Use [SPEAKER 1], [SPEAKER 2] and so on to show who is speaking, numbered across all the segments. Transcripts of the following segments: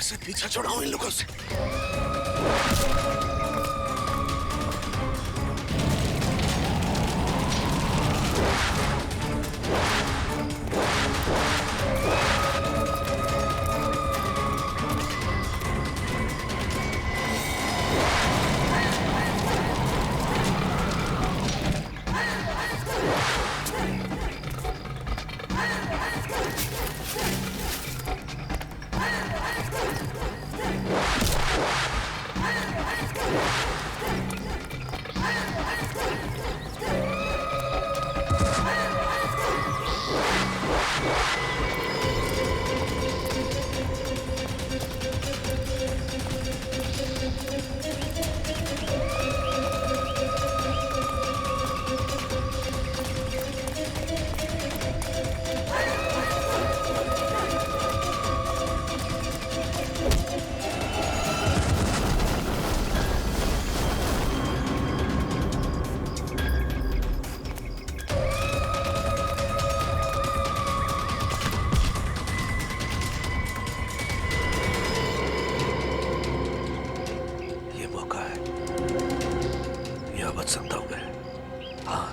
[SPEAKER 1] कैसे पीछा छुड़ाऊं इन लोगों से। बच सकता हूं मैं। हाँ,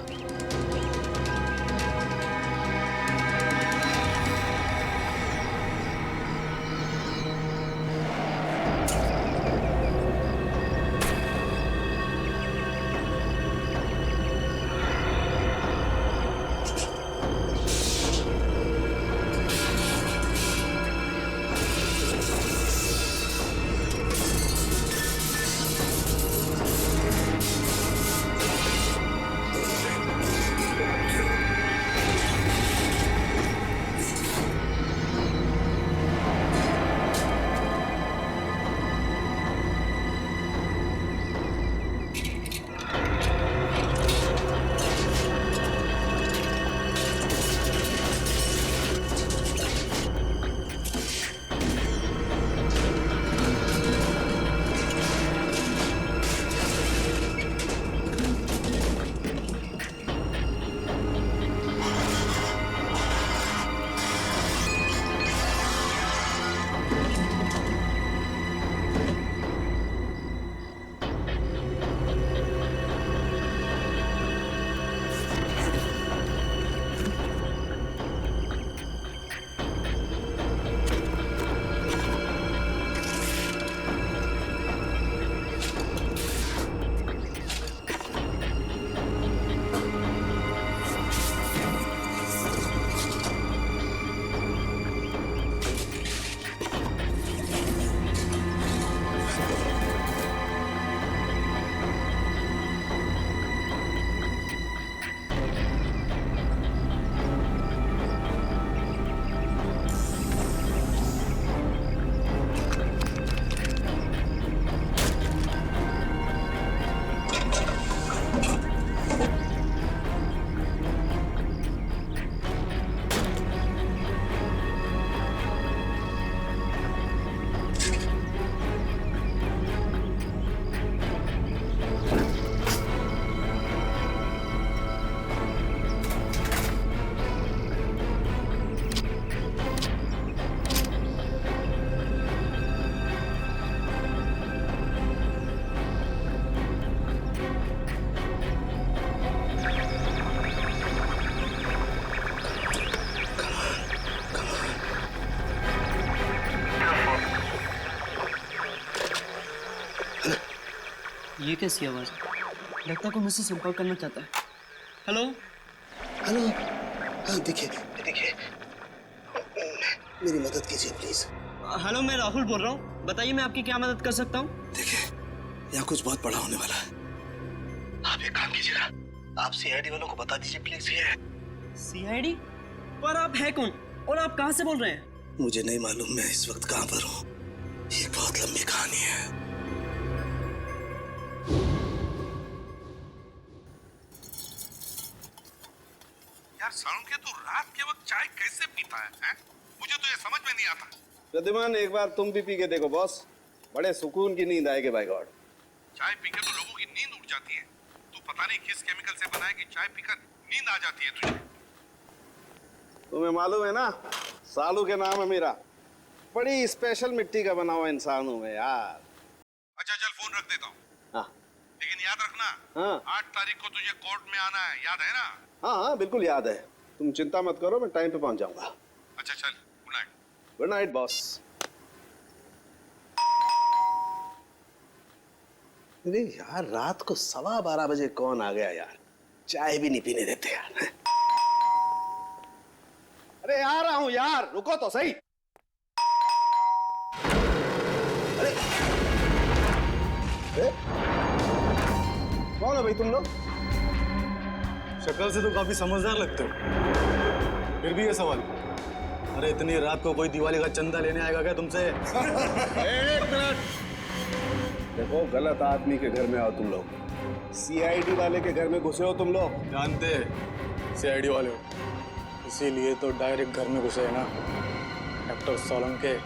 [SPEAKER 2] ये कैसी आवाज है? लगता है कोई मुझसे संपर्क करना चाहता है। हेलो
[SPEAKER 1] हेलो, हाँ देखिए देखिए, मेरी मदद कीजिए प्लीज।
[SPEAKER 2] हेलो, मैं राहुल बोल रहा हूँ, बताइए मैं आपकी क्या मदद कर सकता हूँ।
[SPEAKER 1] देखिए, यहाँ कुछ बहुत बड़ा होने वाला है। आप एक काम कीजिएगा, आप सीआईडी वालों को बता दीजिए प्लीज। ये
[SPEAKER 2] सीआईडी? पर आप है कौन और आप कहाँ से बोल रहे हैं?
[SPEAKER 1] मुझे नहीं मालूम मैं इस वक्त कहाँ पर हूँ। ये बहुत लंबी कहानी है।
[SPEAKER 3] यार सालुंखे, तू रात के वक्त चाय कैसे पीता है? मुझे तो ये समझ में नहीं आता।
[SPEAKER 4] प्रद्युमन, एक बार तुम भी पी के देखो बॉस, बड़े सुकून की नींद आएगी बाय गॉड।
[SPEAKER 3] चाय पीकर तो लोगों की नींद उड़ जाती है। तू पता नहीं किस केमिकल से बनाया कि चाय पीकर नींद आ जाती है तुझे।
[SPEAKER 4] तुम्हें मालूम है ना, सालू के नाम है मेरा। बड़ी स्पेशल मिट्टी का बना हुआ इंसान हूं मैं यार।
[SPEAKER 3] अच्छा चल फोन रख देता हूँ,
[SPEAKER 4] हाँ
[SPEAKER 3] लेकिन याद रखना
[SPEAKER 4] हाँ
[SPEAKER 3] 8 तारीख को तुझे कोर्ट में आना है, याद है ना?
[SPEAKER 4] हाँ हाँ बिल्कुल याद है। तुम चिंता मत करो, मैं टाइम पे पहुंच जाऊंगा।
[SPEAKER 3] अच्छा चल, good night.
[SPEAKER 4] Good night boss. अरे यार रात को 12:15 बजे कौन आ गया यार, चाय भी नहीं पीने देते यार। अरे आ रहा हूं यार, रुको तो सही। अरे कौन है भाई तुम लोग?
[SPEAKER 1] शक्ल से तो काफी समझदार लगते हो, फिर भी ये सवाल। अरे इतनी रात को कोई दिवाली का चंदा लेने आएगा क्या तुमसे?
[SPEAKER 4] एक मिनट, देखो गलत आदमी के घर में आओ तुम लोग। सीआईडी वाले के घर में घुसे हो तुम लोग।
[SPEAKER 1] जानते सीआईडी वाले हो, इसीलिए तो डायरेक्ट घर में घुसे है ना। डॉक्टर सोलंके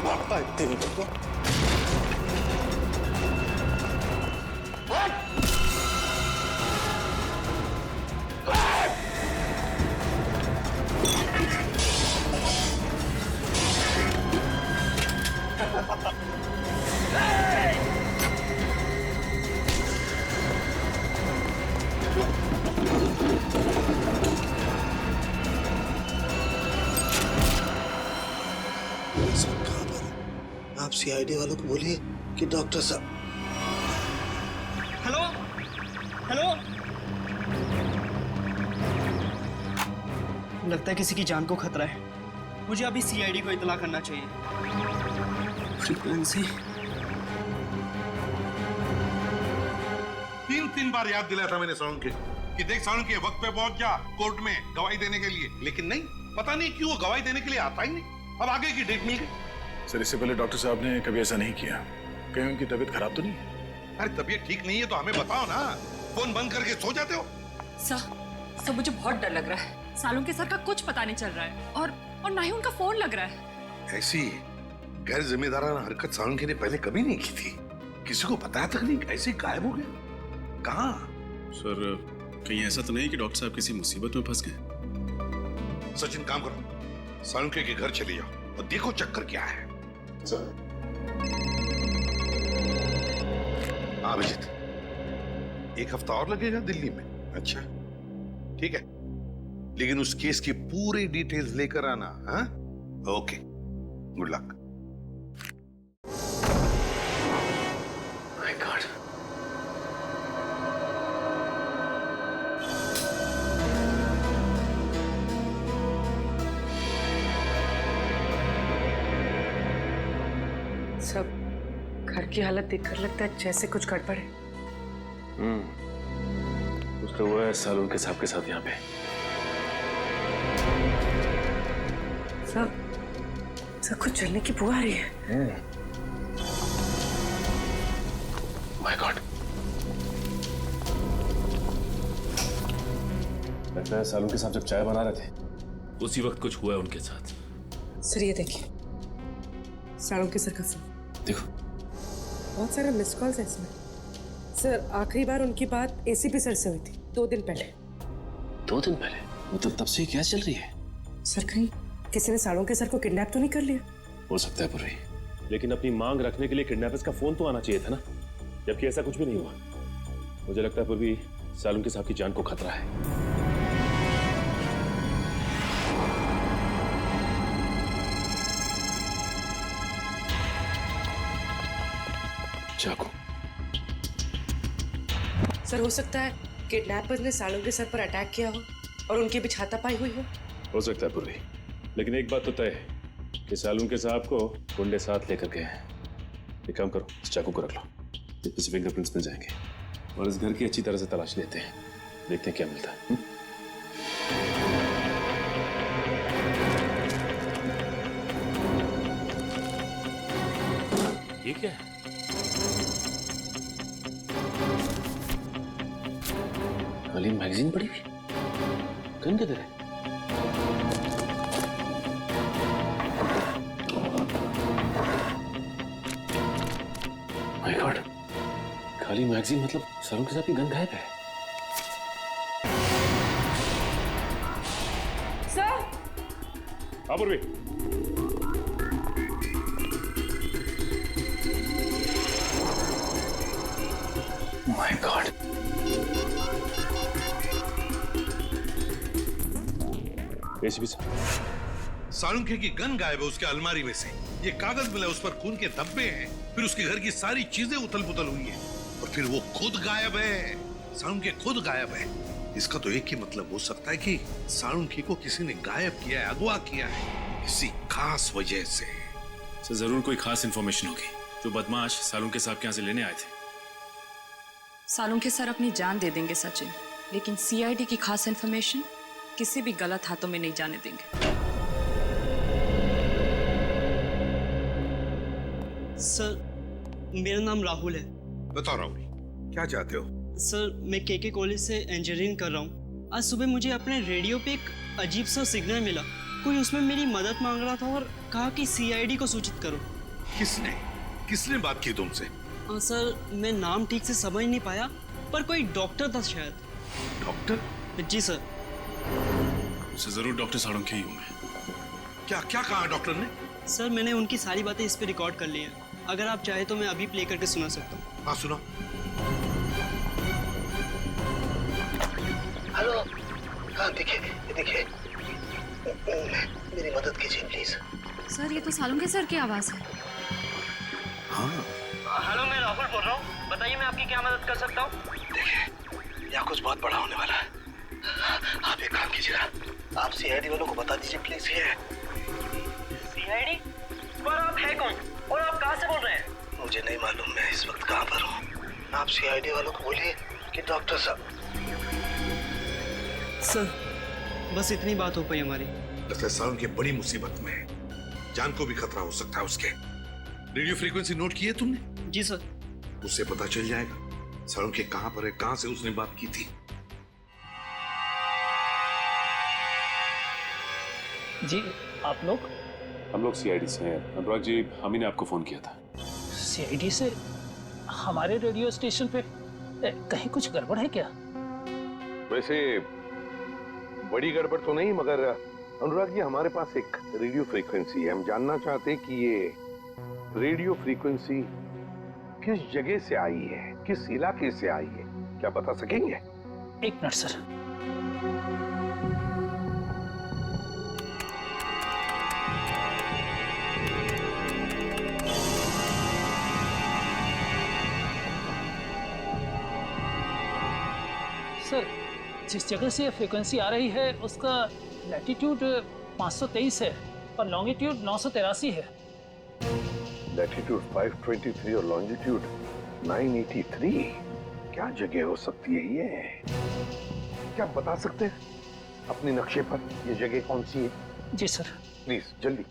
[SPEAKER 1] भागता है तेरी को। आप सीआईडी वालों को बोलिए कि डॉक्टर साहब।
[SPEAKER 2] हेलो हेलो, लगता है किसी की जान को खतरा है। मुझे अभी सीआईडी को इत्तला करना चाहिए। फ्रीक्वेंसी
[SPEAKER 3] 3 बार याद दिलाया था मैंने साळुंखे कि देख साळुंखे वक्त पे पहुंच जा कोर्ट में गवाही देने के लिए, लेकिन नहीं, पता नहीं क्यों वो गवाही देने के लिए आता ही नहीं। अब आगे की डेट मिल गई।
[SPEAKER 5] सर इससे पहले डॉक्टर साहब ने कभी ऐसा नहीं किया। कहीं उनकी तबीयत खराब तो नहीं है?
[SPEAKER 3] अरे तबीयत ठीक नहीं है तो हमें बताओ ना, फोन बंद करके सो जाते हो।
[SPEAKER 6] सर मुझे बहुत डर लग रहा है। साळुंखे सर का कुछ पता नहीं चल रहा है और ना ही उनका फोन लग रहा है।
[SPEAKER 3] ऐसी गैर जिम्मेदाराना हरकत साळुंखे ने पहले कभी नहीं की थी। किसी को बताया तक नहीं, ऐसे गायब हो गया। कहाँ?
[SPEAKER 5] सर कहीं ऐसा तो नहीं कि डॉक्टर साहब किसी मुसीबत में फंस गए?
[SPEAKER 3] सचिन काम करो, साळुंखे के घर चले जाओ और देखो चक्कर क्या है।
[SPEAKER 5] सर
[SPEAKER 3] अभिजीत, 1 हफ्ता और लगेगा दिल्ली में? अच्छा ठीक है, लेकिन उस केस की पूरी डिटेल्स लेकर आना। हाँ okay, good luck.
[SPEAKER 5] My God,
[SPEAKER 6] सब घर की हालत देखकर लगता है जैसे कुछ गड़बड़ है।
[SPEAKER 5] कुछ तो हुआ है साळुंखे साहब के साथ यहाँ पे।
[SPEAKER 6] सब कुछ जलने की बू आ रही है।
[SPEAKER 5] माय गॉड, लगता है साळुंखे साहब जब चाय बना रहे थे उसी वक्त कुछ हुआ है उनके साथ।
[SPEAKER 7] सर ये देखिए, साळुंखे सर का फोन।
[SPEAKER 5] देखो
[SPEAKER 7] बहुत सारे मिस कॉल्स है इसमें। सर आखिरी बार उनकी बात एसीपी सर से हुई थी 2 दिन पहले।
[SPEAKER 5] 2 दिन पहले? मतलब तब से क्या चल रही है?
[SPEAKER 7] सर कहीं किसी ने साळुंखे सर को किडनैप तो नहीं कर लिया?
[SPEAKER 5] हो सकता है पूर्वी,
[SPEAKER 8] लेकिन अपनी मांग रखने के लिए किडनैपर्स का फोन तो आना चाहिए था ना, जबकि ऐसा कुछ भी नहीं हुआ। मुझे लगता है पूर्वी साळुंखे साहब की जान को खतरा है। चाकू।
[SPEAKER 7] सर हो सकता है किडनैपर्स ने साळुंखे सर पर अटैक किया हो और उनके बीच हाथापाई हुई हो
[SPEAKER 8] सकता है पूर्वी, लेकिन एक बात तो तय है कि साळुंखे साहब को गुंडे साथ लेकर गए हैं। एक काम करो, इस चाकू को रख लो, इसमें से फिंगरप्रिंट्स मिल जाएंगे और इस घर की अच्छी तरह से तलाश लेते हैं, देखते हैं क्या मिलता है। ये क्या है?
[SPEAKER 5] खाली मैगजीन पड़ी हुई, गन किधर है? माय गॉड, खाली मैगजीन मतलब साळुंखे साहब की गन गायब है।
[SPEAKER 7] सर
[SPEAKER 8] हाँ पूर्वी,
[SPEAKER 5] my God.
[SPEAKER 8] ACP sir,
[SPEAKER 3] Salunkhe की गन गायब है उसके अलमारी में से। ये कागज मिला, उस पर खून के धब्बे हैं। फिर उसके घर की सारी चीजें उथल पुथल हुई हैं और फिर वो खुद गायब है। सालुंखे खुद गायब है। इसका तो एक ही मतलब हो सकता है कि सालुंखे को किसी ने गायब किया है, अगवा किया है किसी खास वजह से।
[SPEAKER 8] सर जरूर कोई खास इंफॉर्मेशन होगी जो बदमाश सालुंखे साहब के यहाँ से लेने आए थे।
[SPEAKER 6] सालुंखे सर अपनी जान दे देंगे सचिन, लेकिन सीआईडी की खास इंफॉर्मेशन किसी भी गलत हाथों में नहीं जाने देंगे।
[SPEAKER 2] सर मेरा नाम राहुल है।
[SPEAKER 3] बताओ राहुल, क्या चाहते हो?
[SPEAKER 2] सर मैं केके कॉलेज से इंजीनियरिंग कर रहा हूँ। आज सुबह मुझे अपने रेडियो पे एक अजीब सा सिग्नल मिला। कोई उसमें मेरी मदद मांग रहा था और कहा कि सीआईडी को सूचित करो।
[SPEAKER 3] किसने किसने बात की तुमसे?
[SPEAKER 2] सर मैं नाम ठीक से समझ नहीं पाया, पर कोई डॉक्टर था शायद।
[SPEAKER 3] डॉक्टर?
[SPEAKER 2] जी सर।
[SPEAKER 8] सर जरूर डॉक्टर सालुंखे ही हूँ मैं।
[SPEAKER 3] क्या क्या कहा डॉक्टर ने?
[SPEAKER 2] सर मैंने उनकी सारी बातें इस पे रिकॉर्ड कर ली हैं। अगर आप चाहे तो मैं अभी प्ले करके सुना सकता हूँ।
[SPEAKER 3] हाँ सुनो।
[SPEAKER 9] हेलो, हाँ देखिए देखिए, मेरी मदद कीजिए प्लीज।
[SPEAKER 6] सर ये तो सालुंखे सर की आवाज है।
[SPEAKER 3] हाँ
[SPEAKER 2] हेलो मैं राहुल बोल रहा हूँ, बताइए मैं आपकी क्या मदद कर सकता हूँ?
[SPEAKER 9] देखिए यहाँ कुछ बहुत बड़ा होने वाला है। आप एक काम कीजिएगा, आप सीआईडी वालों को बता दीजिए प्लीज। ये
[SPEAKER 2] सीआईडी? पर आप है कौन और आप कहाँ से बोल रहे हैं?
[SPEAKER 9] मुझे नहीं मालूम मैं इस वक्त कहाँ पर हूँ। आप सीआईडी वालों को बोलिए कि डॉक्टर साहब।
[SPEAKER 2] सर बस इतनी बात हो पाई हमारी।
[SPEAKER 3] लगता है सालुंखे बड़ी मुसीबत में है। जान को भी खतरा हो सकता है उसके। रेडियो फ्रीक्वेंसी नोट की है तुमने?
[SPEAKER 2] जी सर।
[SPEAKER 3] उससे पता चल जाएगा सालुंखे कहाँ पर है, कहाँ से उसने बात की थी।
[SPEAKER 10] जी आप लोग?
[SPEAKER 8] हम लोग सीआईडी से हैं। अनुराग जी, हम ही ने आपको फोन किया था।
[SPEAKER 10] सीआईडी से? हमारे रेडियो स्टेशन पे कहीं कुछ गड़बड़ है क्या?
[SPEAKER 4] वैसे बड़ी गड़बड़ तो नहीं, मगर अनुराग जी हमारे पास एक रेडियो फ्रीक्वेंसी है। हम जानना चाहते हैं कि ये रेडियो फ्रीक्वेंसी किस जगह से आई है, किस इलाके से आई है, क्या बता सकेंगे?
[SPEAKER 10] एक मिनट सर। सर जिस जगह से फ्रीक्वेंसी आ रही है उसका लैटिट्यूड 523 है और लॉन्गिट्यूड 983 है।
[SPEAKER 4] लैटिट्यूड 523 और लॉन्जिट्यूड 983। क्या जगह हो सकती है ये? क्या आप बता सकते हैं अपने नक्शे पर ये जगह कौन सी है?
[SPEAKER 10] जी सर।
[SPEAKER 4] प्लीज जल्दी।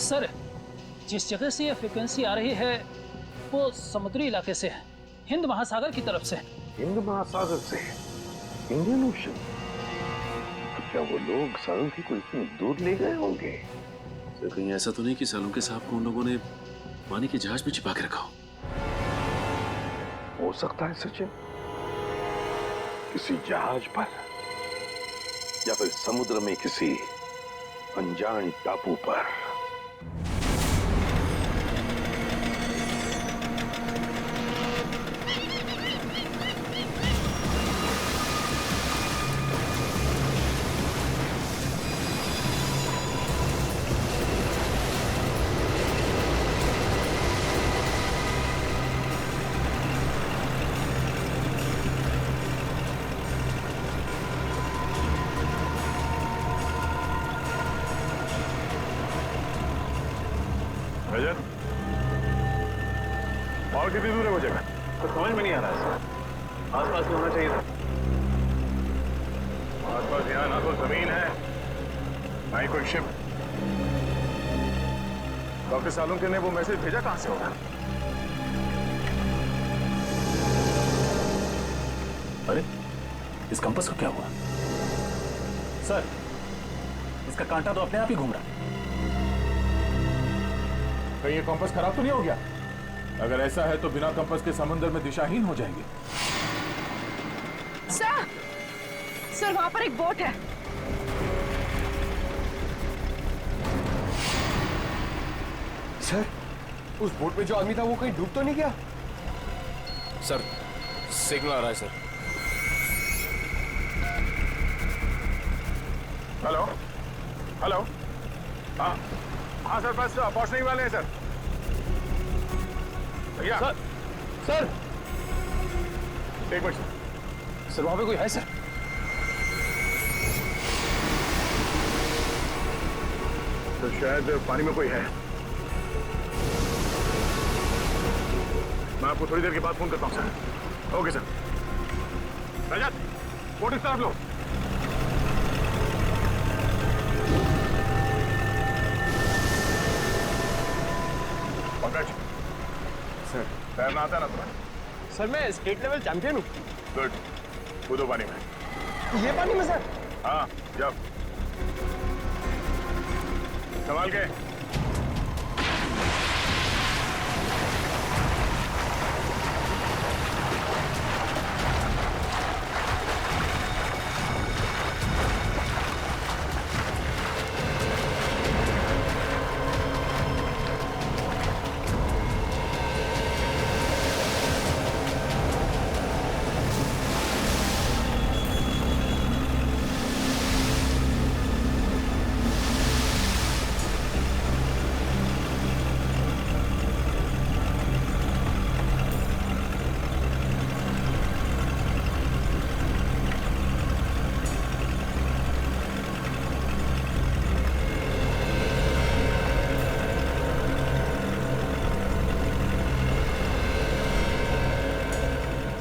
[SPEAKER 10] सर जिस जगह से ये फ्रीक्वेंसी आ रही है वो समुद्री इलाके से है, हिंद महासागर की तरफ से।
[SPEAKER 4] हिंद महासागर से? Indian ocean? तो क्या वो लोग सालुंखे को इतनी दूर ले गए होंगे?
[SPEAKER 8] सर कहीं ऐसा तो नहीं कि सालुंखे साहब को उन लोगों ने पानी के जहाज में छिपा के रखा
[SPEAKER 4] हो सकता है सचिन, किसी जहाज पर या फिर समुद्र में किसी अनजान टापू पर।
[SPEAKER 1] और कितनी दूर है वो जगह? तो समझ में नहीं आ रहा है सर। आसपास में होना चाहिए था। आसपास यहाँ ना तो जमीन है ना ही कोई शिप। डॉक्टर सालुंखे ने वो मैसेज भेजा कहाँ से होगा?
[SPEAKER 5] अरे इस कंपास को क्या हुआ? सर इसका कांटा तो अपने आप ही घूम रहा है।
[SPEAKER 1] तो ये कंपास खराब तो नहीं हो गया? अगर ऐसा है तो बिना कंपास के समंदर में दिशाहीन हो जाएंगे।
[SPEAKER 7] सर सर वहां पर एक बोट है।
[SPEAKER 11] सर उस बोट में जो आदमी था वो कहीं डूब तो नहीं गया?
[SPEAKER 12] सर सिग्नल आ रहा है सर।
[SPEAKER 11] Hello hello. हाँ हाँ सर बस पहुंचने ही वाले हैं सर। भैया सर सर एक मिनट सर वहां पे कोई है सर? तो शायद पानी में कोई है। मैं आपको थोड़ी देर के बाद फोन करता हूं sir. Okay sir. Rajat boat इस तरफ लो। पंकज सर तैरना आता है ना तुम्हें? सर मैं स्टेट लेवल चैंपियन हूँ। गुड कूदो पानी में। ये पानी में सर? हाँ जाओ संभाल के।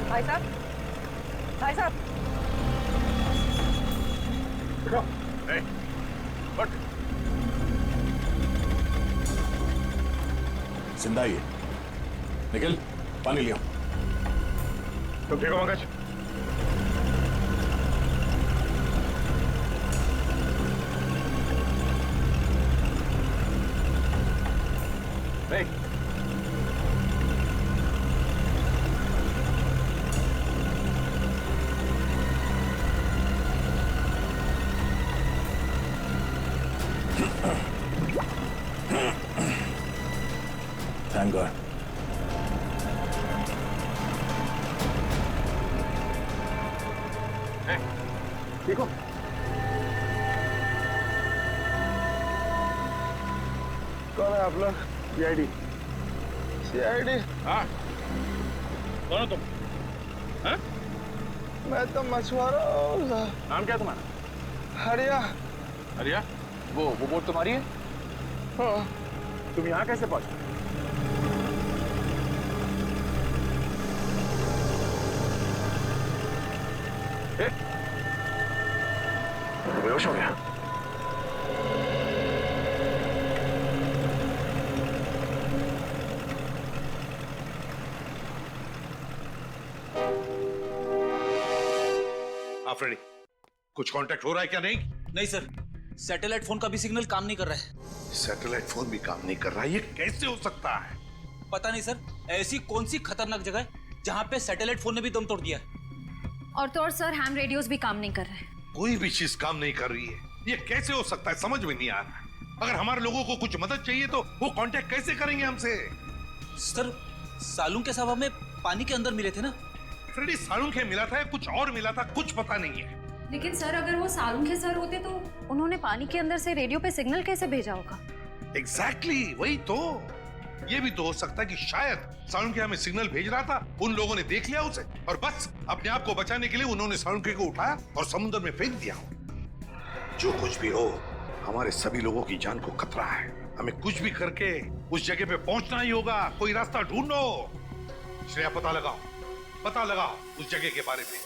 [SPEAKER 7] भाई साहब भाई साहब।
[SPEAKER 11] देखो ए बट
[SPEAKER 5] जिंदा ही है। निखिल पानी लिया।
[SPEAKER 11] तुम ठीक हो पंकज? नहीं
[SPEAKER 5] थैंक गॉड।
[SPEAKER 11] ठीक हो? कौन है आप लोग? सीआईडी। सीआईडी? हाँ कौन हो तुम? हाँ? मैं तो मछुआरा हूँ। नाम क्या तुम्हारा? हरिया। हरिया? वो बोट तुम्हारी है? हाँ। तुम यहाँ कैसे पहुंचे? बेहोश हो गया।
[SPEAKER 3] फ्रेडी कुछ कांटेक्ट हो रहा है क्या? नहीं
[SPEAKER 12] नहीं सर, सैटेलाइट फोन का भी सिग्नल काम नहीं कर रहा है।
[SPEAKER 3] सैटेलाइट फोन भी काम नहीं कर रहा है? ये कैसे हो सकता है?
[SPEAKER 12] पता नहीं सर, ऐसी कौन सी खतरनाक जगह है जहाँ पे सैटेलाइट फोन ने भी दम तोड़ दिया है।
[SPEAKER 13] और तो और सर हैम रेडियोस भी काम नहीं कर रहे।
[SPEAKER 3] कोई भी चीज काम नहीं कर रही है। ये कैसे हो सकता है? समझ में नहीं आ रहा। अगर हमारे लोगों को कुछ मदद चाहिए तो वो कांटेक्ट कैसे करेंगे हमसे?
[SPEAKER 12] सर सालुंके साहब हमें पानी के अंदर मिले थे ना।
[SPEAKER 3] फ्रेडी सालुंखे मिला था, कुछ और मिला था, कुछ पता नहीं है।
[SPEAKER 13] लेकिन सर अगर वो सालुंखे सर होते तो उन्होंने पानी के अंदर से रेडियो पे सिग्नल कैसे भेजा होगा?
[SPEAKER 3] एग्जैक्टली वही तो। ये भी तो हो सकता है कि शायद सालुंखे हमें सिग्नल भेज रहा था, उन लोगों ने देख लिया उसे और बस अपने आप को बचाने के लिए उन्होंने सालुंखे को उठाया और समुद्र में फेंक दिया। जो कुछ भी हो, हमारे सभी लोगों की जान को खतरा है। हमें कुछ भी करके उस जगह पे पहुंचना ही होगा। कोई रास्ता ढूंढो। श्रेया पता लगाओ उस जगह के बारे में।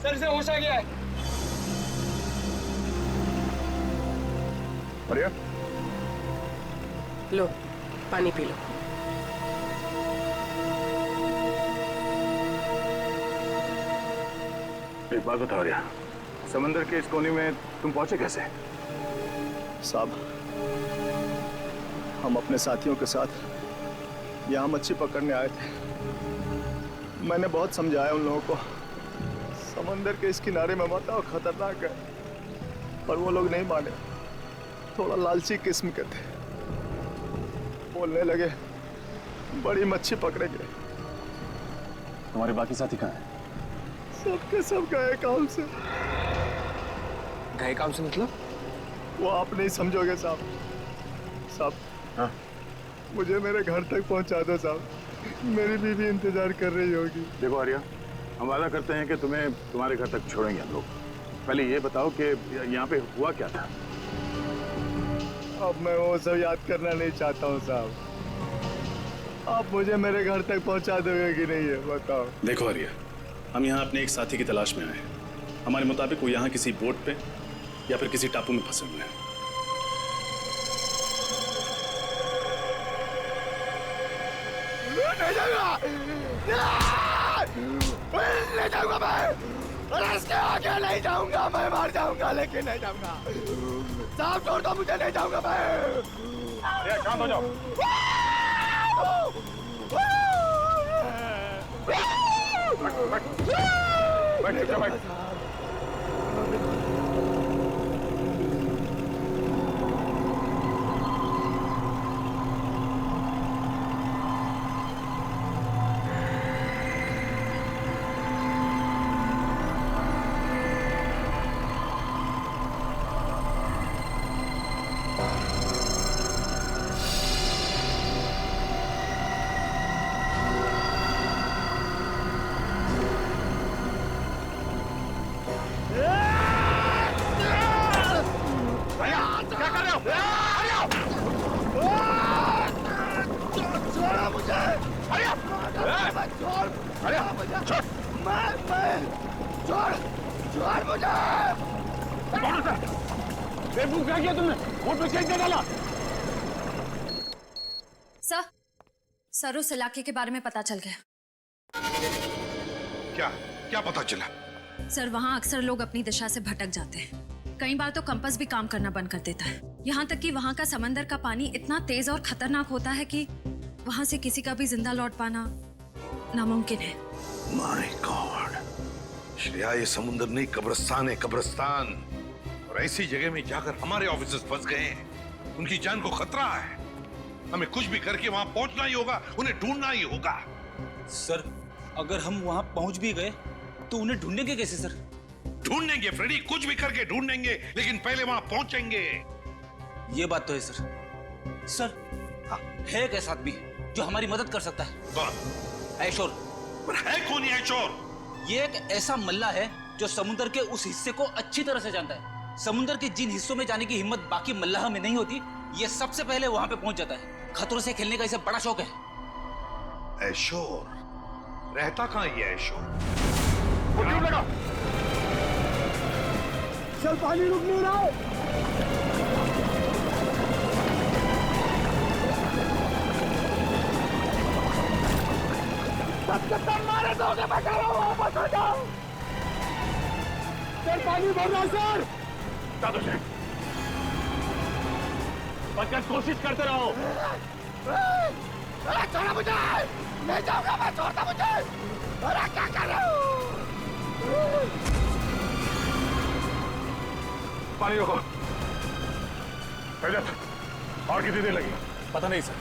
[SPEAKER 11] सर इसे होश आ गया है। बढ़िया
[SPEAKER 7] लो पानी पी लो।
[SPEAKER 11] एक बात बताओ रिया, समंदर के इस कोने में तुम पहुंचे कैसे?
[SPEAKER 9] साहब
[SPEAKER 11] हम अपने साथियों के साथ यहाँ मच्छी पकड़ने आए थे। मैंने बहुत समझाया उन लोगों को, समंदर के इस किनारे में मत आओ, खतरनाक है, पर वो लोग नहीं माने। थोड़ा लालची किस्म के थे। बोलने लगे बड़ी मच्छी पकड़ेंगे।
[SPEAKER 5] तुम्हारे बाकी साथी कहाँ हैं?
[SPEAKER 11] सबके सब गए काम से।
[SPEAKER 5] गए काम से मतलब?
[SPEAKER 11] वो आप नहीं समझोगे साहब। साहब,
[SPEAKER 5] हाँ?
[SPEAKER 11] मुझे मेरे घर तक पहुंचा दो साहब, मेरी बीवी इंतजार कर रही होगी।
[SPEAKER 14] देखो आर्या, हम वादा करते हैं कि तुम्हें तुम्हारे घर तक छोड़ेंगे हम लोग। पहले ये बताओ कि यहाँ पे हुआ क्या था?
[SPEAKER 11] अब मैं वो सब याद करना नहीं चाहता हूँ साहब। आप मुझे मेरे घर तक पहुंचा दोगे कि नहीं है बताओ।
[SPEAKER 8] देखो आर्या, हम यहाँ अपने एक साथी की तलाश में आए हैं। हमारे मुताबिक वो यहाँ किसी बोट पे या फिर किसी टापू में फंसे हुए हैं।
[SPEAKER 11] नहीं जाऊंगा, नहीं जाऊंगा मैं, और इसके आगे नहीं जाऊंगा, मैं मार जाऊंगा लेकिन नहीं जाऊंगा। साहब छोड़ दो मुझे, नहीं जाऊंगा मैं।
[SPEAKER 14] शांत हो जाओ। बैठ।
[SPEAKER 13] सर, उस इलाके के बारे में पता चल गया।
[SPEAKER 3] क्या पता चला?
[SPEAKER 13] सर, वहाँ अक्सर लोग अपनी दिशा से भटक जाते हैं। कई बार तो कंपास भी काम करना बंद कर देता है। यहाँ तक कि वहाँ का समंदर का पानी इतना तेज और खतरनाक होता है कि वहाँ से किसी का भी जिंदा लौट पाना नामुमकिन है।
[SPEAKER 3] माय गॉड, श्रेया, ये समुद्र नहीं कब्रिस्तान है, कब्रिस्तान। और ऐसी जगह में जाकर हमारे ऑफिसर्स फंस गए हैं। उनकी जान को खतरा है। हमें कुछ भी करके वहां पहुंचना ही होगा, उन्हें ढूंढना ही होगा।
[SPEAKER 12] सर, अगर हम वहां पहुंच भी गए तो उन्हें ढूंढेंगे कैसे सर?
[SPEAKER 3] ढूंढेंगे फ्रेडी, कुछ भी करके ढूंढेंगे, लेकिन पहले वहां पहुंचेंगे।
[SPEAKER 12] ये बात तो है सर। सर, हाँ, है एक ऐसा आदमी जो हमारी मदद कर सकता है।
[SPEAKER 3] कौन?
[SPEAKER 12] ऐशोर।
[SPEAKER 3] पर है कौन ये ऐशोर?
[SPEAKER 12] ये एक ऐसा मल्ला है जो समुद्र के उस हिस्से को अच्छी तरह से जानता है। समुद्र के जिन हिस्सों में जाने की हिम्मत बाकी मल्लाह में नहीं होती, ये सबसे पहले वहां पे पहुंच जाता है। खतरों से खेलने का इसे बड़ा शौक है।
[SPEAKER 3] ऐशोर रहता कहाँ ये ऐशोर?
[SPEAKER 11] लगा। चल, पानी रुक नहीं रहा। मारे दोगे, मैं कह रहा हूँ वापस हो जाओ। सर, पानी भर रहा सर। बचकर कोशिश करते रहो। छोड़ा मुझे, नहीं जाऊंगा मैं, छोड़ता मुझे। अरे क्या कर रहे हो?
[SPEAKER 14] पानी रोको। और कितनी देर लगी?
[SPEAKER 5] पता नहीं सर,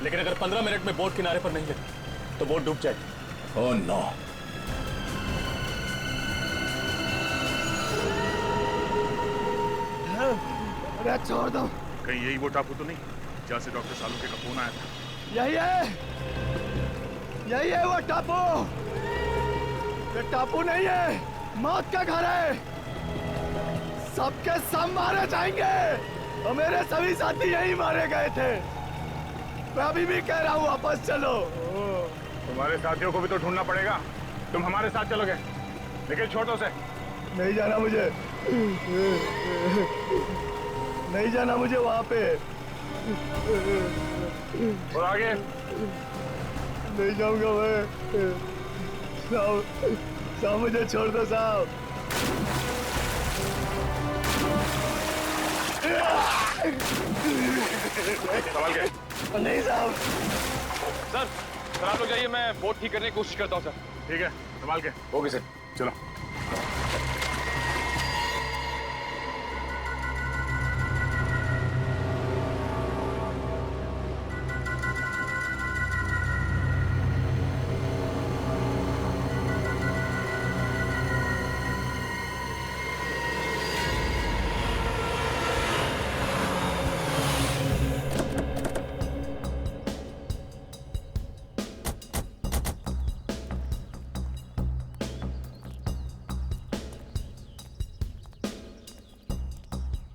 [SPEAKER 5] लेकिन अगर 15 मिनट में बोट किनारे पर नहीं लगी तो बोट डूब जाएगी।
[SPEAKER 14] Oh no.
[SPEAKER 11] अरे छोड़ दो।
[SPEAKER 14] कहीं यही वो टापू तो नहीं जहाँ से डॉक्टर सालुंखे का फोन आया था?
[SPEAKER 11] यही है, यही है वो टापू। ये टापू नहीं है, मौत का घर है। सबके सब मारे जाएंगे और मेरे सभी साथी यही मारे गए थे। मैं अभी भी कह रहा हूँ वापस चलो।
[SPEAKER 14] तुम्हारे साथियों को भी तो ढूंढना पड़ेगा। तुम हमारे साथ चलोगे, लेकिन छोटों से
[SPEAKER 11] नहीं जाना मुझे, नहीं जाना मुझे वहां पे।
[SPEAKER 14] और आगे
[SPEAKER 11] नहीं जाऊंगा मैं। साहब, साहब मुझे छोड़ दो साहब।
[SPEAKER 14] संभाल के।
[SPEAKER 11] नहीं साहब।
[SPEAKER 15] सर आप लोग जाइए, मैं बोट ठीक करने की कोशिश करता हूँ सर।
[SPEAKER 14] ठीक है, संभाल के।
[SPEAKER 15] ओके सर,
[SPEAKER 14] चलो।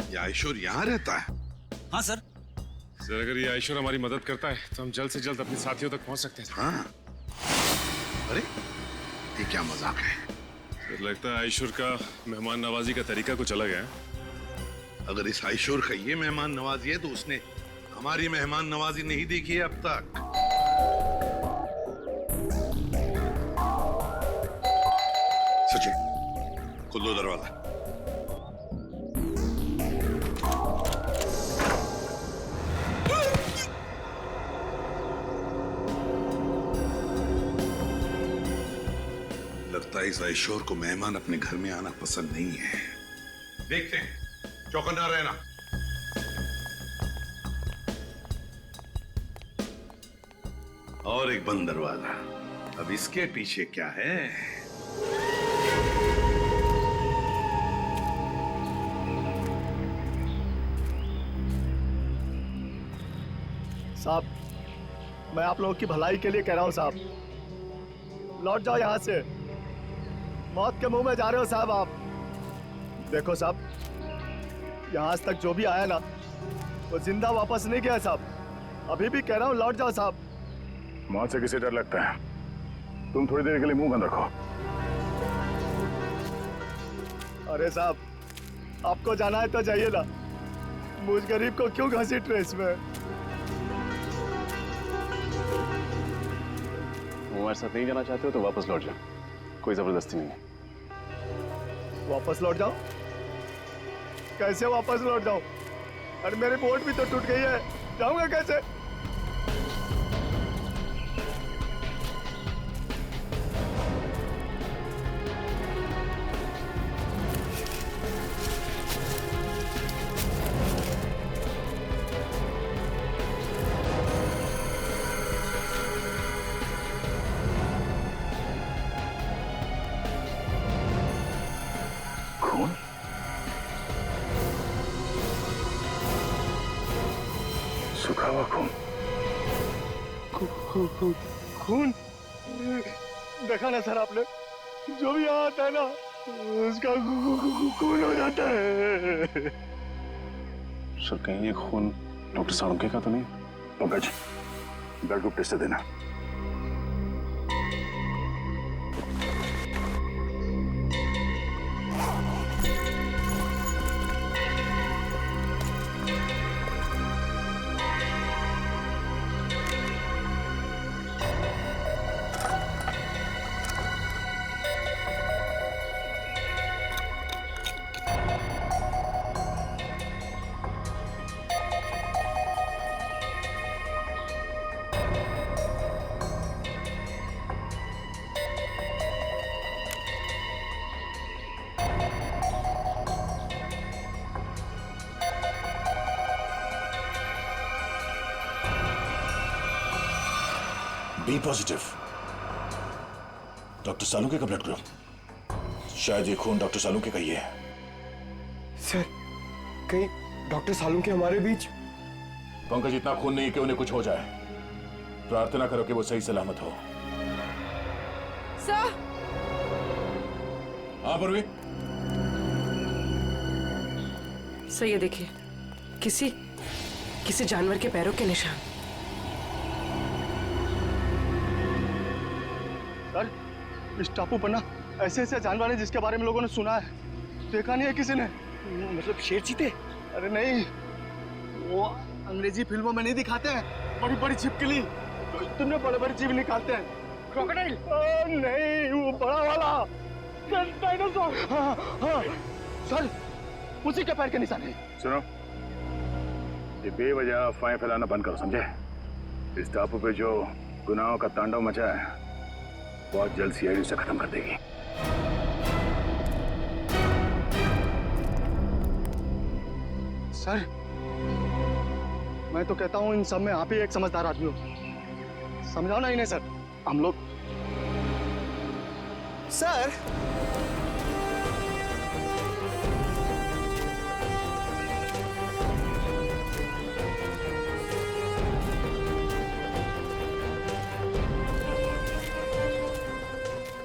[SPEAKER 3] ये आयशोर यहाँ रहता है?
[SPEAKER 12] हाँ सर।
[SPEAKER 8] सर अगर ये आयशोर हमारी मदद करता है तो हम जल्द से जल्द अपने साथियों तक पहुंच सकते हैं।
[SPEAKER 3] हाँ। अरे ये क्या मजाक है?
[SPEAKER 8] सर लगता है आयशोर का मेहमान नवाजी का तरीका कुछ अलग है।
[SPEAKER 3] अगर इस आयशोर का ये मेहमान नवाजी है तो उसने हमारी मेहमान नवाजी नहीं देखी है अब तक। सचिन खोल दो दरवाजा। लगता है इस आयशोर को मेहमान अपने घर में आना पसंद नहीं है। देखते हैं, चौकन्ना रहना। और एक बंद दरवाजा। अब इसके पीछे क्या है?
[SPEAKER 11] साहब मैं आप लोगों की भलाई के लिए कह रहा हूँ साहब, लौट जाओ यहाँ से। मौत के मुंह में जा रहे हो साहब आप। देखो साहब, यहाँ आज तक जो भी आया ना वो जिंदा वापस नहीं गया साहब। अभी भी कह रहा हूँ लौट जाओ साहब।
[SPEAKER 14] मौत से किसे डर लगता है? तुम थोड़ी देर के लिए मुंह बंद रखो।
[SPEAKER 11] अरे साहब आपको जाना है तो जाइए ना, मुझ गरीब को क्यों घसीट रहे इसमें?
[SPEAKER 5] हमारे साथ नहीं जाना चाहते हो तो वापस लौट जाओ, कोई जबरदस्ती नहीं है।
[SPEAKER 11] वापस लौट जाओ? कैसे वापस लौट जाऊं? अरे मेरी बोट भी तो टूट गई है, जाऊंगा कैसे?
[SPEAKER 14] खून? सूखा हुआ खून?
[SPEAKER 11] खून? देखा ना सर आपने, जो भी यहाँ आता है ना उसका खून हो जाता है।
[SPEAKER 5] सर कहीं ये खून डॉक्टर साळुंखे का तो नहीं?
[SPEAKER 14] पंकज ब्लड ग्रुप टेस्ट देना।
[SPEAKER 16] बी पॉजिटिव, डॉक्टर सालुंखे का ब्लड ग्रुप। शायद ये खून डॉक्टर सालुंखे का ही है।
[SPEAKER 11] सर कहीं डॉक्टर सालुंखे हमारे बीच?
[SPEAKER 16] पंकज इतना खून नहीं कि उन्हें कुछ हो जाए। प्रार्थना करो कि वो सही सलामत हो।
[SPEAKER 7] सर
[SPEAKER 16] हाँ परवी।
[SPEAKER 7] सर ये देखिए, किसी जानवर के पैरों के निशान।
[SPEAKER 11] सर इस टापू पर ना ऐसे ऐसे जानवर हैं जिसके बारे में लोगों ने सुना है, देखा नहीं है किसी ने। मतलब शेर चीते? अरे नहीं, वो अंग्रेजी फिल्मों में नहीं दिखाते हैं, बड़ी बड़ी छिपकली, तुमने बड़े बड़े जीव निकालते हैं। क्रोकोडाइल? नहीं, वो बड़ा वाला डायनासोर। हाँ हाँ सर, उसी के पैर के निशान है।
[SPEAKER 14] सुनो, ये बेवजह अफवाहें फैलाना बंद करो, समझे? इस टापू पे जो गुनाहों का तांडव मचा है बहुत जल्द सीआईडी उसे खत्म कर देगी।
[SPEAKER 1] सर, मैं तो कहता हूँ इन सब में आप ही एक समझदार आदमी हो। समझाओ ना इन्हें सर। हम लोग
[SPEAKER 9] सर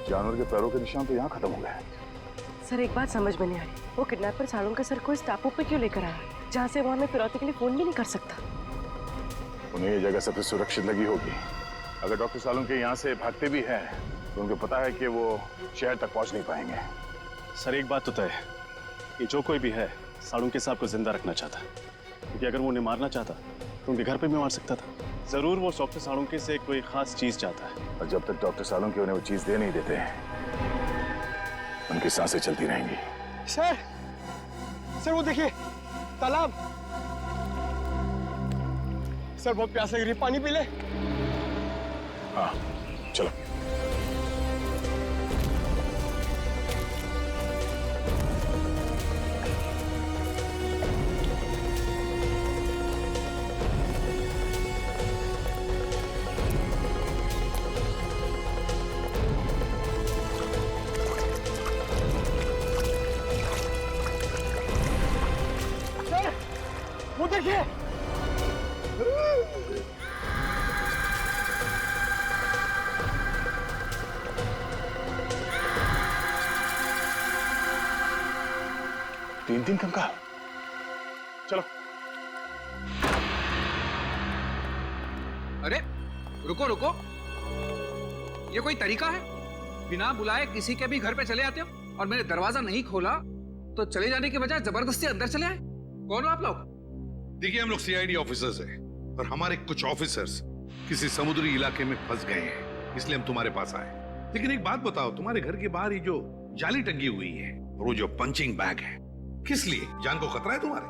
[SPEAKER 14] जानवर के पैरों के निशान तो यहाँ खत्म हो गए।
[SPEAKER 7] सर एक बात समझ में नहीं आ रही, वो किडनैपर सालुंके सर को इस टापू पे क्यों लेकर आया जहाँ से वो हमें फिरौती के लिए फोन भी नहीं कर सकता?
[SPEAKER 14] उन्हें ये जगह सबसे सुरक्षित लगी होगी। अगर डॉक्टर सालुंके यहाँ से भागते भी हैं तो उनको पता है कि वो शहर तक पहुँच नहीं पाएंगे।
[SPEAKER 8] सर एक बात तो तय है कि जो कोई भी है सालुंके साहब को जिंदा रखना चाहता, क्योंकि अगर वो उन्हें मारना चाहता तो उनके घर पे भी मार सकता था। जरूर वो डॉक्टर सालुंके से कोई खास चीज चाहता है,
[SPEAKER 14] और जब तक डॉक्टर सालुंके उन्हें वो चीज दे नहीं देते उनकी सांसें चलती रहेंगी।
[SPEAKER 1] सर वो देखिए तालाब। सर बहुत प्यास लग रही है, पानी पी ले।
[SPEAKER 14] हाँ चलो।
[SPEAKER 1] वो देखिए।
[SPEAKER 14] तीन कंकाल। चलो।
[SPEAKER 12] अरे रुको रुको, ये कोई तरीका है? बिना बुलाए किसी के भी घर पे चले आते हो और मैंने दरवाजा नहीं खोला तो चले जाने के बजाय जबरदस्ती अंदर चले आए। कौन हो आप लोग?
[SPEAKER 3] देखिए हम लोग सीआईडी ऑफिसर्स हैं और हमारे कुछ ऑफिसर्स किसी समुद्री इलाके में फंस गए हैं, इसलिए हम तुम्हारे पास आए। लेकिन एक बात बताओ, तुम्हारे घर के बाहर ही जो जाली टंगी हुई है और वो जो पंचिंग बैग है, किस लिए? जान को खतरा है तुम्हारे?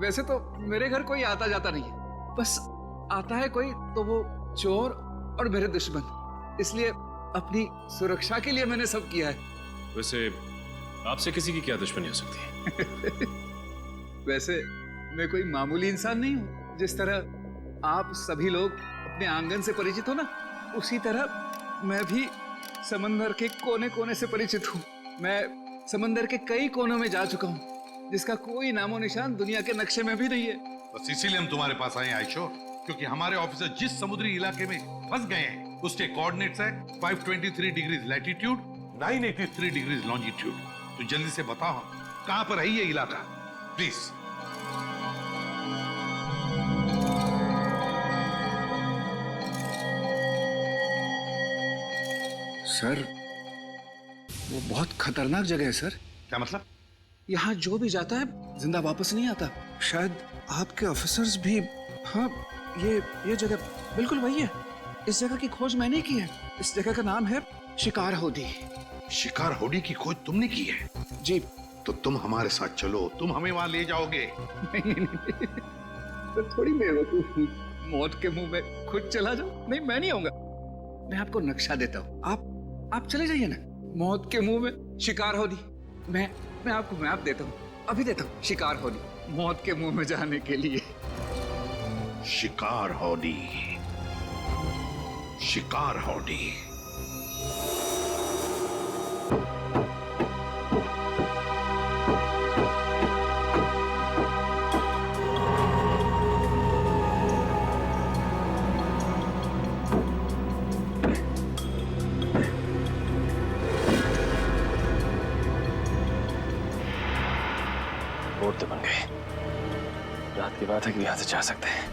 [SPEAKER 12] वैसे तो मेरे घर कोई आता जाता नहीं है, बस आता है कोई तो वो चोर और मेरे दुश्मन, इसलिए अपनी सुरक्षा के लिए मैंने सब किया है।
[SPEAKER 8] वैसे आपसे किसी की क्या दुश्मनी हो सकती है?
[SPEAKER 12] वैसे मैं कोई मामूली इंसान नहीं हूँ। जिस तरह आप सभी लोग अपने आंगन से परिचित हो ना, उसी तरह मैं भी समंदर के कोने कोने से परिचित हूँ। मैं समंदर के कई कोनों में जा चुका हूँ जिसका कोई नामो निशान दुनिया के नक्शे में भी नहीं है।
[SPEAKER 3] बस इसीलिए हम तुम्हारे पास आए आयशो, क्योंकि हमारे ऑफिसर जिस समुद्री इलाके में फंस गए हैं उसके कोऑर्डिनेट्स है 523 डिग्रीज लैटिट्यूड, 983 डिग्रीज लॉन्जिट्यूड। तो जल्दी से बताओ कहां पर है ये इलाका, प्लीज।
[SPEAKER 12] सर वो बहुत खतरनाक जगह है सर।
[SPEAKER 3] क्या मतलब?
[SPEAKER 12] यहाँ जो भी जाता है जिंदा वापस नहीं आता। शायद आपके ऑफिसर्स भी। हाँ ये जगह बिल्कुल वही है। इस जगह की खोज मैंने की है। इस जगह का नाम है शिकार होडी।
[SPEAKER 3] शिकार होडी की खोज तुमने की है?
[SPEAKER 12] जी।
[SPEAKER 3] तो तुम हमारे साथ चलो, तुम हमें वहां ले जाओगे।
[SPEAKER 12] नहीं तो थोड़ी बेवकूफ हूँ, मौत के मुंह में खुद चला जाओ। नहीं मैं नहीं आऊंगा, मैं आपको नक्शा देता हूँ, आप चले जाइए ना। मौत के मुंह में शिकार होडी। मैं आपको मैप देता हूँ, अभी देता हूँ। शिकार होडी, मौत के मुंह में जाने के लिए।
[SPEAKER 3] शिकार होडी, शिकार होडी।
[SPEAKER 8] रोड तो बन गई। रात की बात है कि यहां से जा सकते हैं।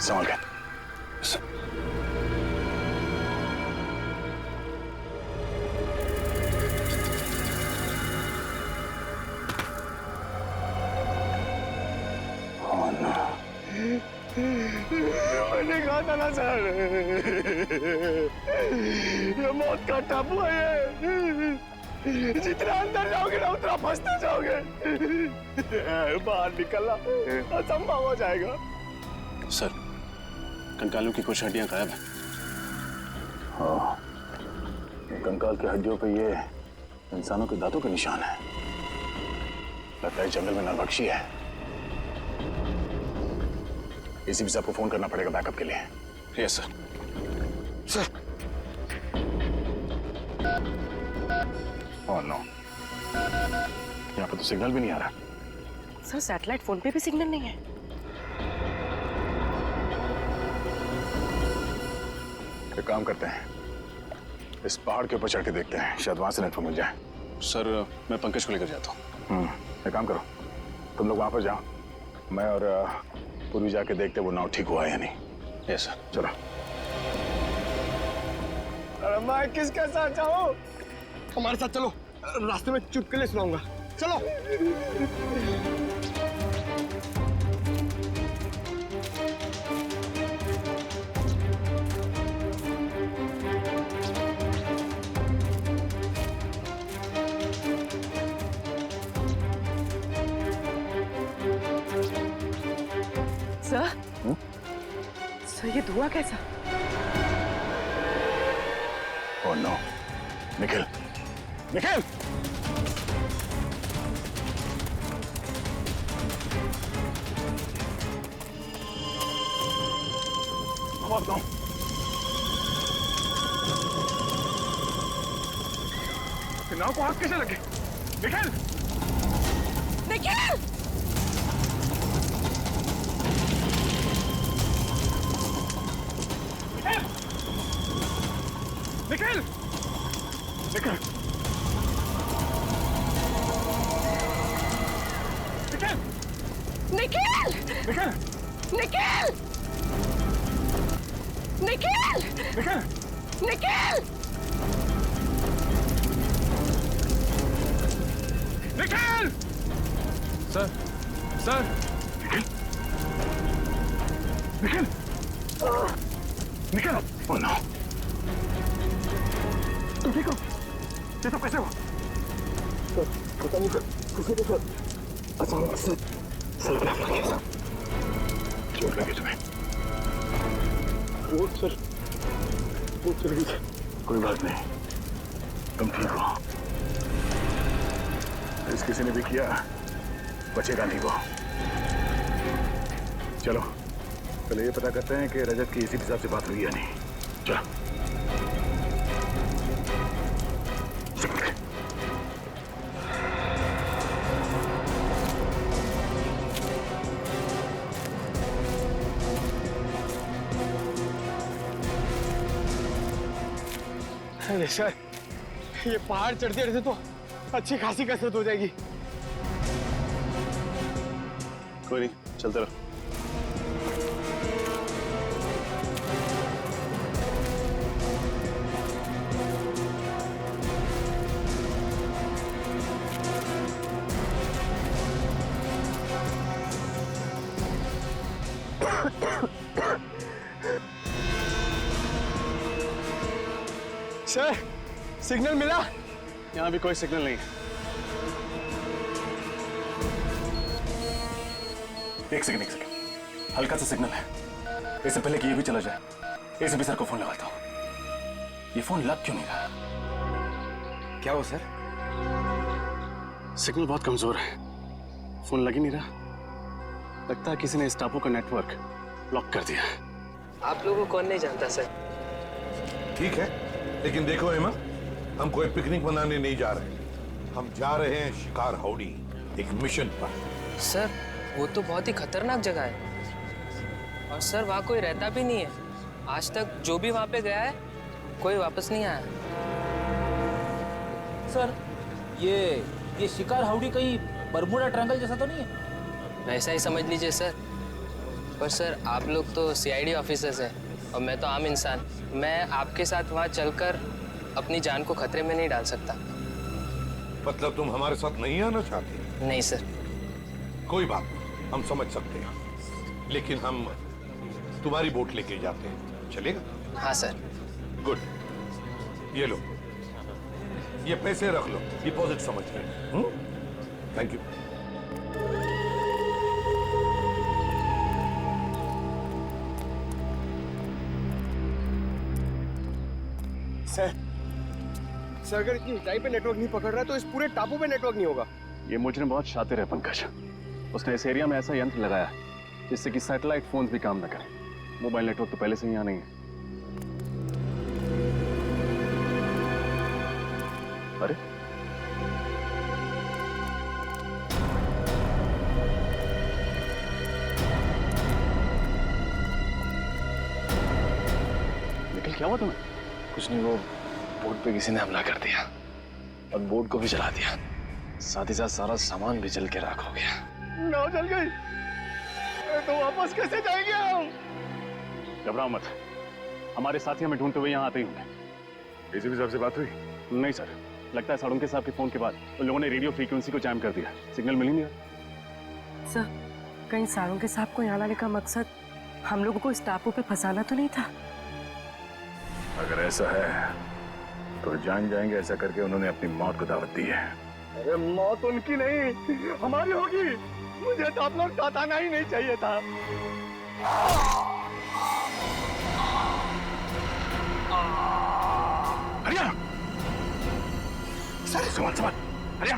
[SPEAKER 14] संभाल के।
[SPEAKER 11] मैंने कहा था ना सर, ये मौत का टापू है ये। जितना अंदर जाओगे ना उतना फंसते जाओगे। बाहर निकलना असंभव हो जाएगा।
[SPEAKER 8] सर, कंकालों की कुछ हड्डियां गायब हैं।
[SPEAKER 14] हाँ, कंकाल की हड्डियों पे ये इंसानों के दांतों के निशान है। लगता है जंगल में नरभक्षी है। एसीपी साहब को फोन करना पड़ेगा बैकअप के लिए।
[SPEAKER 8] Yes sir.
[SPEAKER 14] Sir. Oh no, यहाँ पे तो सिग्नल भी नहीं आ रहा।
[SPEAKER 7] सर सैटेलाइट फोन पे भी सिग्नल नहीं है।
[SPEAKER 14] एक काम करते हैं, इस पहाड़ के ऊपर चढ़ के देखते हैं, शायद वहां से नेटवर्क मिल जाए।
[SPEAKER 8] सर, मैं पंकज को लेकर जाता हूँ।
[SPEAKER 14] एक काम करो, तुम लोग वहां पर जाओ, मैं और पूर्वी जाके देखते वो नाव ठीक हुआ है या नहीं।
[SPEAKER 8] Yes sir.
[SPEAKER 14] चलो।
[SPEAKER 11] अरे मैं किसके साथ जाऊं? हमारे साथ चलो, रास्ते में चुटकुले सुनाऊंगा। चलो।
[SPEAKER 7] सर ये धुआं कैसा?
[SPEAKER 14] Oh no, Nikhil, Nikhil! Oh no!
[SPEAKER 11] नाव को हाथ कैसे लगे? Nikhil!
[SPEAKER 7] Nikhil!
[SPEAKER 11] Nikhil! Nikhil!
[SPEAKER 7] Nikhil!
[SPEAKER 11] Nikhil!
[SPEAKER 7] Nikhil! Nikhil!
[SPEAKER 11] Nikhil!
[SPEAKER 7] Nikhil!
[SPEAKER 11] Nikhil!
[SPEAKER 15] Sir, sir!
[SPEAKER 11] Nikhil! Nikhil!
[SPEAKER 14] Oh no!
[SPEAKER 11] तुम ठीक हो? ये सब कैसे हुआ? सर, पता नहीं सर, किसी के साथ अचानक से सर पे हमला किया सर।
[SPEAKER 14] चोट लगी तुम्हें?
[SPEAKER 11] वो सर, वो चल गई सर।
[SPEAKER 14] कोई बात नहीं, तुम ठीक हो। इस किसी ने भी किया, बचेगा नहीं वो। चलो, पहले ये पता करते हैं कि रजत की एसीपी साहब से बात हुई या नहीं। चलो।
[SPEAKER 11] अरे सर, ये पहाड़ चढ़ते चढ़ते तो अच्छी खासी कसरत हो जाएगी।
[SPEAKER 8] कोई नहीं, चलते रहो।
[SPEAKER 11] सर, सिग्नल मिला?
[SPEAKER 8] यहाँ भी कोई सिग्नल नहीं है।
[SPEAKER 14] एक सेकंड, हल्का सा सिग्नल है। इससे पहले कि ये भी चला जाए, एसीपी सर को फोन लगाता हूँ। ये फोन लग क्यों नहीं रहा?
[SPEAKER 1] क्या हो सर?
[SPEAKER 8] सिग्नल बहुत कमजोर है, फोन लग ही नहीं रहा। लगता है किसी ने इस टापू का नेटवर्क ब्लॉक कर दिया।
[SPEAKER 7] आप लोगों को कौन नहीं जानता सर?
[SPEAKER 3] ठीक है, लेकिन देखो हेमा, हम कोई पिकनिक मनाने नहीं जा रहे। हम जा रहे हैं शिकार हाउडी, एक मिशन पर।
[SPEAKER 7] सर, वो तो बहुत ही खतरनाक जगह है और सर वहाँ कोई रहता भी नहीं है। आज तक जो भी वहाँ पे गया है कोई वापस नहीं आया।
[SPEAKER 12] सर, ये शिकार हाउडी कहीं बरमूडा ट्रायंगल जैसा तो नहीं है?
[SPEAKER 7] वैसा ही समझ लीजिए सर। पर सर आप लोग तो सीआईडी ऑफिसर्स हैं और मैं तो आम इंसान। मैं आपके साथ वहाँ चलकर अपनी जान को खतरे में नहीं डाल सकता।
[SPEAKER 3] मतलब तुम हमारे साथ नहीं आना चाहते?
[SPEAKER 7] नहीं सर।
[SPEAKER 3] कोई बात नहीं, हम समझ सकते हैं, लेकिन हम तुम्हारी बोट लेके जाते हैं, चलेगा?
[SPEAKER 7] हाँ सर।
[SPEAKER 3] गुड, ये लो, ये पैसे रख लो, डिपॉजिट समझ के। Thank you.
[SPEAKER 11] सर अगर इतनी ऊंचाई पे नेटवर्क नहीं पकड़ रहा है तो इस पूरे टापू पे नेटवर्क नहीं होगा।
[SPEAKER 14] ये मुजरिम बहुत शातिर है पंकज। उसने इस एरिया में ऐसा यंत्र लगाया जिससे कि सैटेलाइट फोन्स भी काम न करें। मोबाइल नेटवर्क तो पहले से ही यहाँ नहीं है। अरे निखिल, क्या हुआ तुम्हें?
[SPEAKER 5] कुछ नहीं, वो बोट पे किसी ने हमला कर दिया और बोट को भी जला दिया, साथ ही साथ सारा सामान भी जल के राख हो गया।
[SPEAKER 11] नाव जल गई तो वापस कैसे जाएंगे हम?
[SPEAKER 14] घबराओ मत, हमारे साथी हमें ढूंढते हुए यहाँ आते ही होंगे।
[SPEAKER 16] एसीपी साहब से बात हुई?
[SPEAKER 14] नहीं सर, लगता है सालुंके साहब के फोन के बाद उन लोगों ने रेडियो फ्रीक्वेंसी को जैम कर दिया। सिग्नल मिल ही नहीं रहा।
[SPEAKER 17] सर, कहीं सालुंके साहब को यहाँ लाने का मकसद हम लोगों को इस टापू पे फंसाना तो नहीं था?
[SPEAKER 16] अगर ऐसा है तो जान जाएंगे ऐसा करके उन्होंने अपनी मौत को दावत दी है।
[SPEAKER 11] अरे मौत उनकी नहीं हमारी होगी। मुझे तो आप लोग साथ आना ही नहीं चाहिए था।
[SPEAKER 16] हरिया, सर संभाल संभाल। हरिया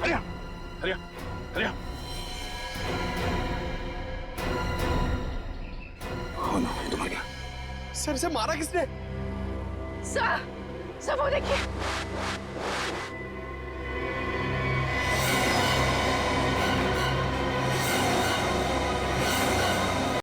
[SPEAKER 16] हरिया हरिया हरिया।
[SPEAKER 11] हो ना, ये तो मर गया। सर से मारा किसने?
[SPEAKER 17] सर वो देखिए।